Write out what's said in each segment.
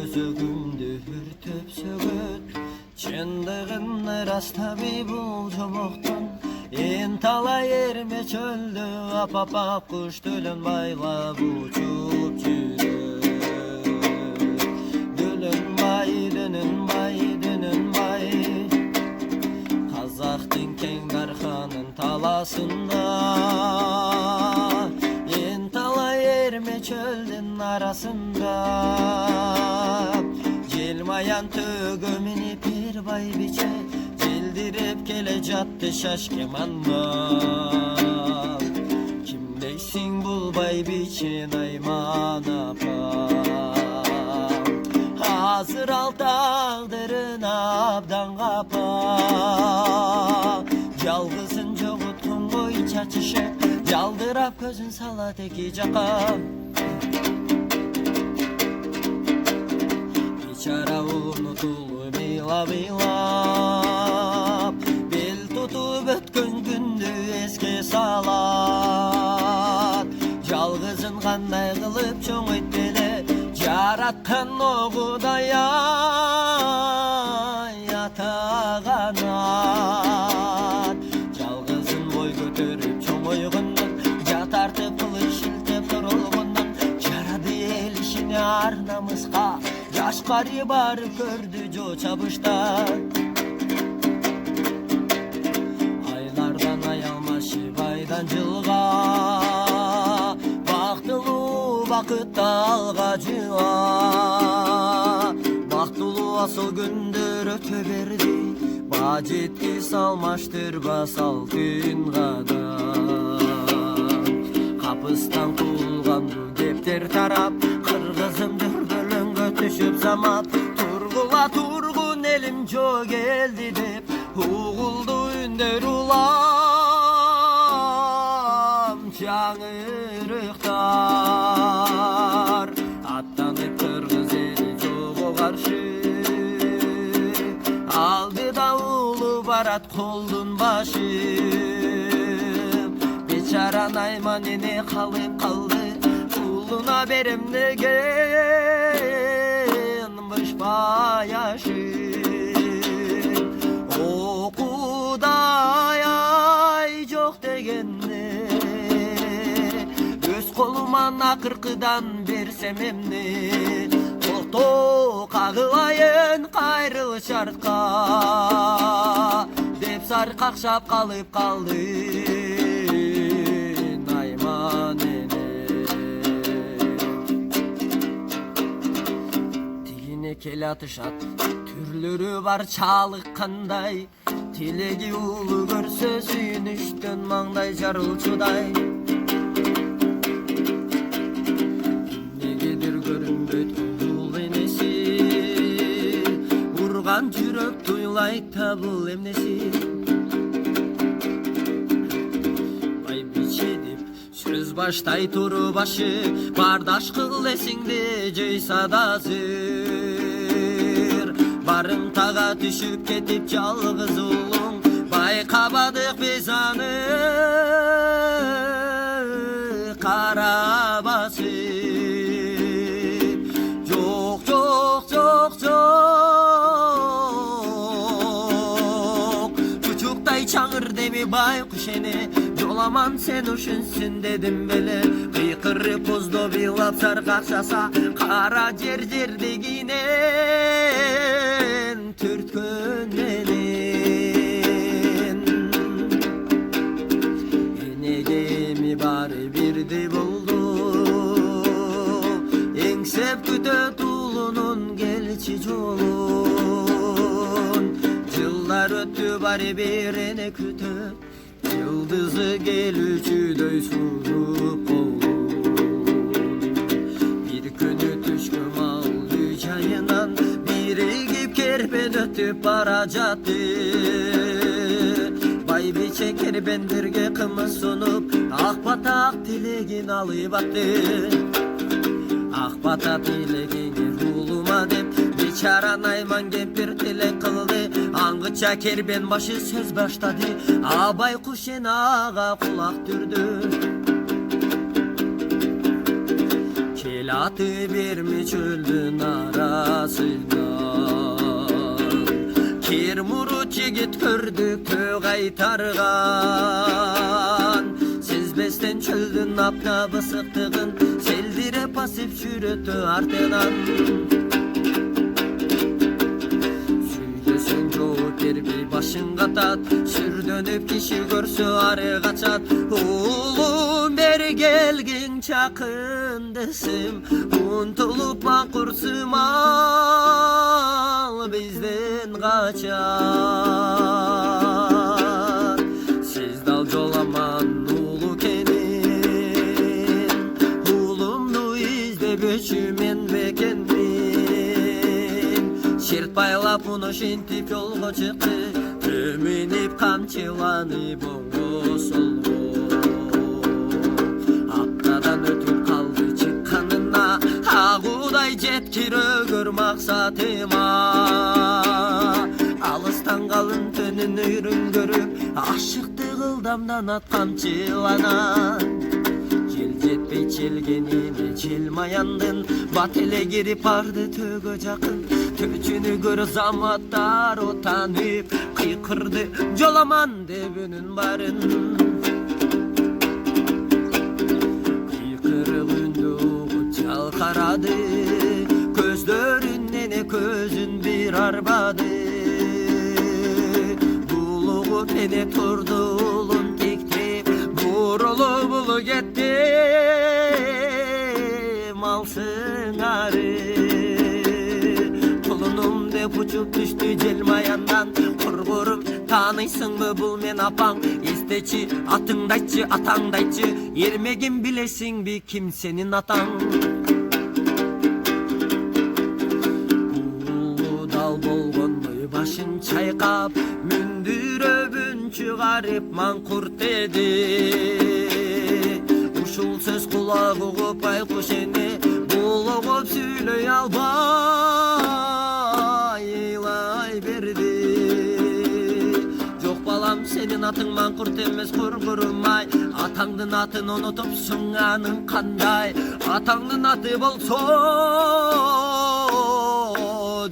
өзөгүмдү үртөп сөгөт чындыгын ырастабый бул жомоктон эн талай эрме чөлдө апапап куш төлөн байлап учуп жүрөт дөнөнбай дөнөнбай дөнөнбай казактын кең дарханын таласында эн талай эрме чөлдүн арасында желмаян төгө минип бир байбиче желдиреп келе жатты шашке мандап ким дейсиң бул байбиче Найман апа азыр ал тагдырын абдан капа жалгызын жоготконгой чачышып жалдырап көзүн салат эки жака бечара унутулуп ыйлап бел тутуп өткөн күндү эске салат жалгызын кандай кылып чоңойт эле жараткан огудай ата канат жалгызын бой көтөрүп чоңойгондон жат тартып кылыч шилтеп турулгондон жарады эл ишине ар намыска жаш карый баары көрдү жо чабышта айлардан аялмашып айдан жылга бактылуу бакытта алга жыла бактылуу асыл күндөр өтө берди ба жеткис алмаштырбас алтын кадан капыстан куулган дептер тарап кыргызым дүрбөлөңгө түшүп замат тургула тургун элим жо келди деп угулду үндөр улам чаңырыктар аттанып кыргыз эли жого каршы алдыда улуу барат колдун башы бечара Найман эне калып калды улуна берем деген башпаяшы окудай ай жок дегенде өз колуман акыркыдан берсем эмне тото кагылайын кайрыл шартка деп сар какшап калып калды Найман эне тигине келе атышат түрлөрү бар чалыккандай тилеги улуу көрсө сүйүнүчтөн маңдай жарылчудай эмнегедир көрүнбөйт бул энеси урган жүрөк туйлайт да бул эмнеси байбиче деп сөз баштай туру башы бардаш кыл эсиңде жыйса да азыр барымтага түшүп кетип жалгыз улуң байкабадык биз аны кара басып жок жок жок жок чучуктай чаңыр деми байкуш эне жоламан сен ушунсун дедим беле кыйкырып коздоп ыйлап сар какшаса кара жер жердегинен түрткөн менен энеге эми баары бирдей болду эңсеп күтөт уулунун келчи жолун жылдар өттү баары бир эне күтөт жылдызы келүүчүдөй сунуп колун бир күнү түшкү мал үй жайынан биригип кербен өтүп бара жатты байбиче кербендерге кымыз сунуп ак бата тилегин алып атты ак бата тилегиңе уулума деп бечара Найман кемпир тилек кылды аңгыча кербен башы сөз баштады абай куш эне ага кулак түрдү Yatı vermi çöldün arasından. Kirmurut yigit gördük tö kaytargan. Sezbestен çöldün apna bısıktığın, seldire pasif çürütü artıdan. Süydösün çoğu bir başın katat, sür dönüp kişi görsü arı kaçat. Oğlum beri gelgin çakın desim, untulup mankursum al bizden kaçar. Siz dal jolaman ulu kenin, ulumdu izde böçümen bekenmin. Şert baylap onu şentip yolga çıktı, ömünüp kamçılanıp oңго солго. Aptadan ötüp kaldı çıkkanına, ağuday jetkirögөр maksatıma. Alıstan kalın tönün öyrün görüp, aşıktı kıldamdan at kamçılana. Jel jetpey çelgenine çelmayandın, batele girip ardı tögö jakın. Töçünü gör zamattar otanıp, kıykırdı jolaman debünün barın. Kıykırıgındı çalkaradı, közlöründen közün bir arbadı. Buluğu pene turdu ulun tekti, burulu bulu gitti malsın arı. Kulunum dep uçup düştü jelmayandan, kurgurum tanıysın mı bul men apang. İsteçi atыңдайчы атаңдайчы, ермегин билесиң би kim senin atan. Ulu dal болгондой başın çaykap, mündüröbün çıgarıp mankurt dedi. Ушул söz kulak ugup aykuş eni, bulugup süylöy albay eylay berdi. Jok balam senin atың mankurt emes kurgurumay, atаңдын атын unutupsun anın kanday. Atаңдын аты bolso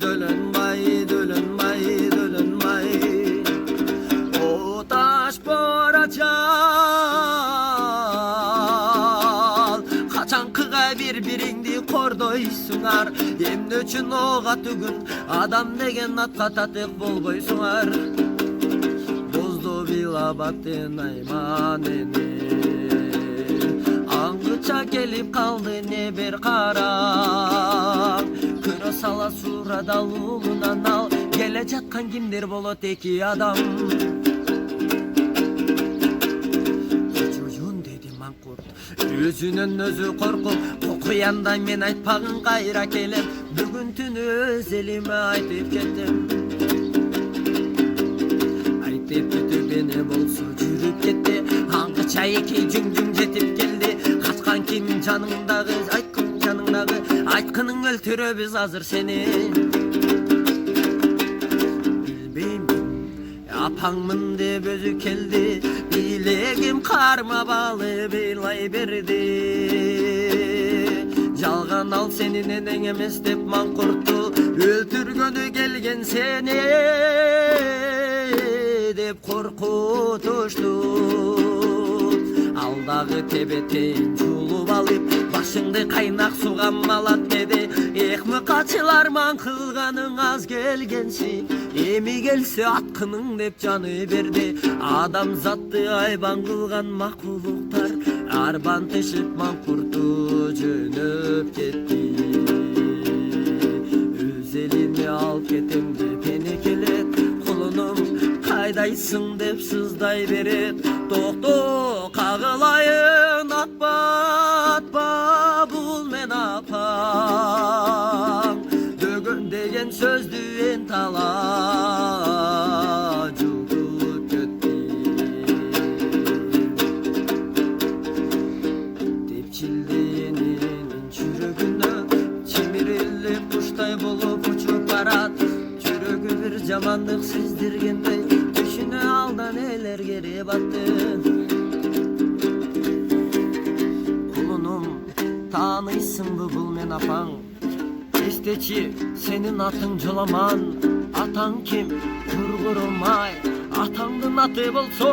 dölönbay dölönbay dölönbay. O taş boracak kaçankıga birbiringdi kordoysuңар. Эмне үчүн ога түгүн адам деген атка татык болбойсуңар. Бозду билабаттын айманени, аңгыча келип калды не бир караң. Көрө сала сурада улунан ал, келе жаткан кимдер болот эки адам. Жойон деди манкурт, өзүнөн өзү коркуп, окуянда мен айтпагын кайра келем. Бүгүн түнү өз элиме айтып кеттим. Айтып бүтүп эне болсо жүрүп кетти, аңгыча эки жүң жетип келди. Качкан ким жаныңдагы, айткын жаныңдагы, айткының өлтүрөбүз азыр сени. Билбейм апаңмын деп өзү келди, билегим карма балы ыйлай берди. Жалган ал сенин энең эмес деп манкуртту, өлтүргөнү келген сени деп коркутушту. Алдагы тебетейин жулуп алып, башыңды кайнак суга малат деди. Эх мыкачыларман кылганың аз келгенси, эми келсе аткының деп жаны берди. Адам затты айбан кылган макулуктар, арбан тешип манкурту жөнөп кетти. Өз элине алып кетем деп эне келет, кулунум кайдайсың деп сыздай берет. Токто кагылайын, атпа атпа бул мен апаң. Дөгөн деген сөздү эн тала жугуп кетти. Депчилди эненин жүрөгүнө, чимирилип куштай болуп учуп барат. Жүрөгү бир жамандык сездиргендей, түшүнө алдан элер кери батты. Kulunum Taanıysыңбы бул мен апаң? Эстечи, сенин атың Жоламан. Атаң ким? Тургурумай. Атаңдын аты болсо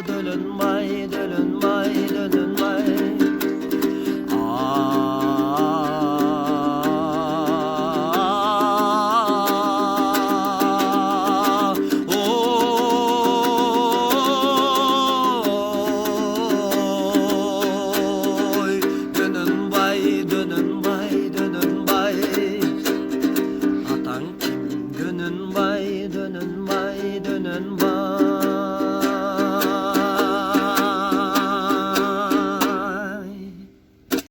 Дөлөнбай.